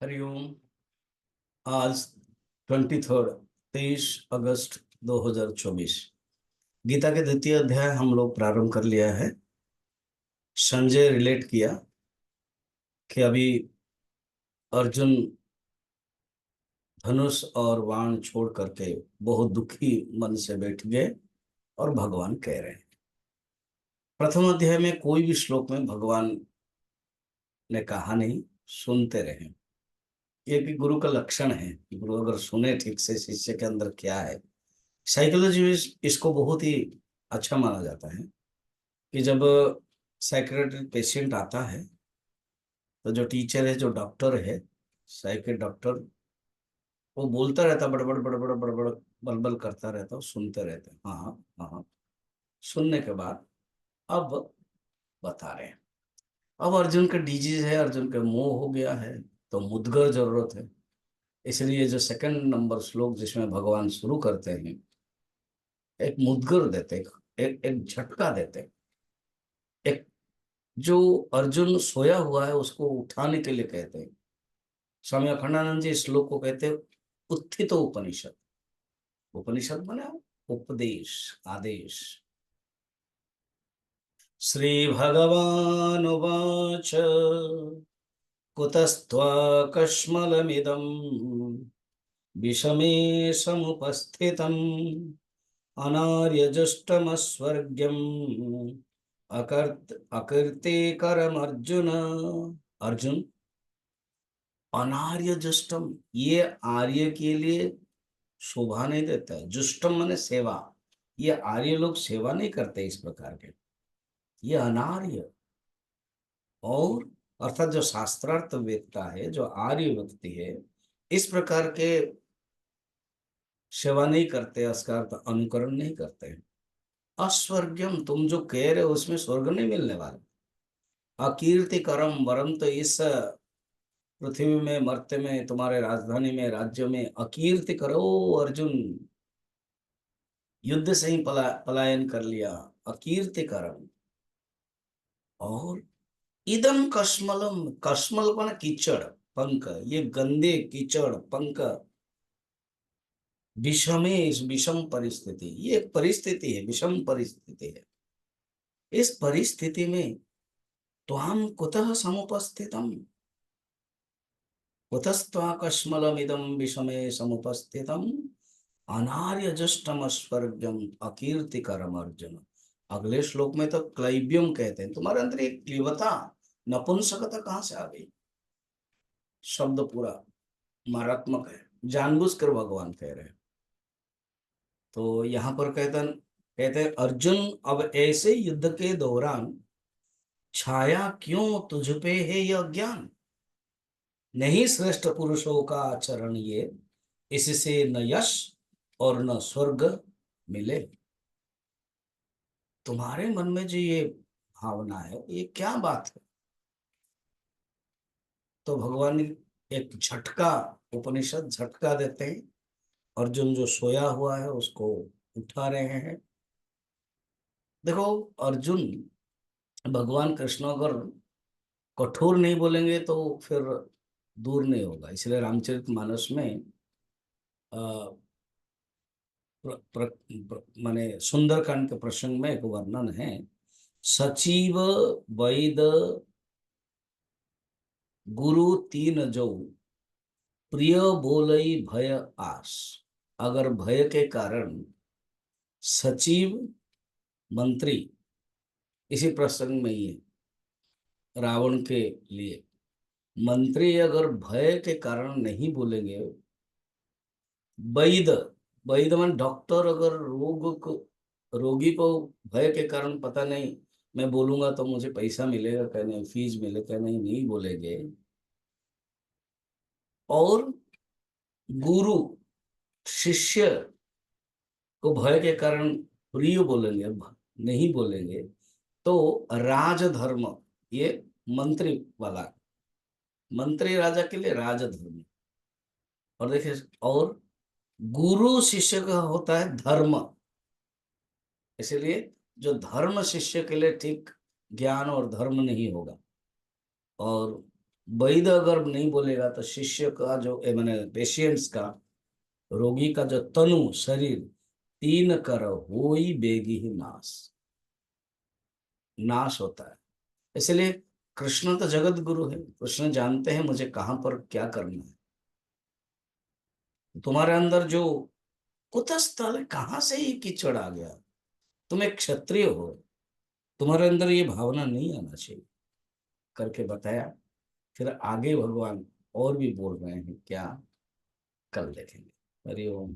हरिओम। आज 23 अगस्त 2024 गीता के द्वितीय अध्याय हम लोग प्रारंभ कर लिया है। संजय रिलेट किया कि अभी अर्जुन धनुष और बाण छोड़ करके बहुत दुखी मन से बैठ गए और भगवान कह रहे हैं। प्रथम अध्याय में कोई भी श्लोक में भगवान ने कहा नहीं, सुनते रहे। ये भी गुरु का लक्षण है कि गुरु अगर सुने ठीक से शिष्य के अंदर क्या है। साइकोलॉजी में इसको बहुत ही अच्छा माना जाता है कि जब साइकेट्रिक पेशेंट आता है तो जो टीचर है, जो डॉक्टर है, साइकेट डॉक्टर, वो बोलता रहता, बड़बड़ बड़बड़ बड़बड़ बलबल करता रहता, सुनते रहते हैं। हाँ हाँ हाँ हाँ। सुनने के बाद अब बता रहे हैं। अब अर्जुन का डिजीज है, अर्जुन का मोह हो गया है, तो मुद्गर जरूरत है। इसलिए जो सेकंड नंबर श्लोक जिसमें भगवान शुरू करते हैं, एक मुद्गर देते, एक झटका देते, एक जो अर्जुन सोया हुआ है उसको उठाने के लिए कहते हैं। स्वामी अखंडानंद जी इस श्लोक को कहते हैं उत्थित उपनिषद। उपनिषद बना उपदेश, आदेश। श्री भगवान उवाच कुतस्त्वाकश्मलमिदं विषमे समुपस्थितम् अनार्यजुष्टमस्वर्ग्यम् अकृते करमर्जुन। अर्जुन, अनार्य जुष्टम, ये आर्य के लिए शोभा नहीं देता है। जुष्टम माने सेवा। ये आर्य लोग सेवा नहीं करते इस प्रकार के, ये अनार्य। और अर्थात जो शास्त्रार्थ वेत्ता है, जो आर्य व्यक्ति है, इस प्रकार के सेवा नहीं करते, इसका अर्थ अनुकरण नहीं करते हैं। अस्वर्गम, तुम जो कह रहे हो उसमें स्वर्ग नहीं मिलने वाला। अकीर्ति करम वरम, तो इस पृथ्वी में, मर्त्य में, तुम्हारे राजधानी में, राज्य में अकीर्ति करो। अर्जुन, युद्ध से ही पलायन कर लिया, अकीर्ति करम। और इदम कश्मलम, कश्मल पर कीचड़, पंख, ये गंदे कीचड़ पंख, विषमे, इस विषम परिस्थिति, ये एक परिस्थिति है, विषम परिस्थिति है। इस परिस्थिति में त्वाम कुतः समुपस्थितम, कुतस्त्वाकश्मलमिदं विषमे समुपस्थितम अनार्यजुष्टम स्वर्गम अकीर्तिकरम अर्जुन। अगले श्लोक में तो क्लैब्यम कहते हैं। तुम्हारे अंदर एक क्लीवता, नपुंसकता कहां से आ गई? शब्द पूरा मारात्मक है, जानबूझकर भगवान कह रहे हैं। तो यहां पर कहते हैं अर्जुन, अब ऐसे युद्ध के दौरान छाया क्यों तुझ पे है यह ज्ञान? नहीं श्रेष्ठ पुरुषों का आचरण ये, इससे न यश और न स्वर्ग मिले। तुम्हारे मन में जो ये भावना है, ये क्या बात है? तो भगवान एक झटका, उपनिषद झटका देते हैं। अर्जुन जो सोया हुआ है उसको उठा रहे हैं। देखो, अर्जुन, भगवान कृष्ण अगर कठोर नहीं बोलेंगे तो फिर दूर नहीं होगा। इसलिए रामचरितमानस में माने सुंदरकांड के प्रसंग में एक वर्णन है। सचिव वैद गुरु तीन जो, प्रिय बोलई भय आस। अगर भय के कारण सचिव, मंत्री, इसी प्रसंग में ही है रावण के लिए, मंत्री अगर भय के कारण नहीं बोलेंगे, वैद, वैद मान डॉक्टर, अगर रोगी को भय के कारण पता नहीं, मैं बोलूंगा तो मुझे पैसा मिलेगा क्या नहीं, फीस मिलेगा नहीं, नहीं बोलेंगे। और गुरु, शिष्य को भय के कारण प्रिय बोलेंगे, नहीं बोलेंगे, तो राजधर्म, ये मंत्री वाला, मंत्री राजा के लिए राजधर्म। और देखिए, और गुरु शिष्य का होता है धर्म। इसलिए जो धर्म शिष्य के लिए ठीक, ज्ञान और धर्म नहीं होगा। और वैद्य अगर नहीं बोलेगा तो शिष्य का जो मैंने पेशेंट्स का, रोगी का जो तनु शरीर, तीन कर होई बेगी ही नाश, नाश होता है। इसलिए कृष्ण तो जगत गुरु है, कृष्ण जानते हैं मुझे कहां पर क्या करना है। तुम्हारे अंदर जो कुतस्थल है, कहां से ये कीचड़ आ गया, तुम एक क्षत्रिय हो, तुम्हारे अंदर ये भावना नहीं आना चाहिए, करके बताया। फिर आगे भगवान और भी बोल रहे हैं क्या, कल देखेंगे। हरिओम।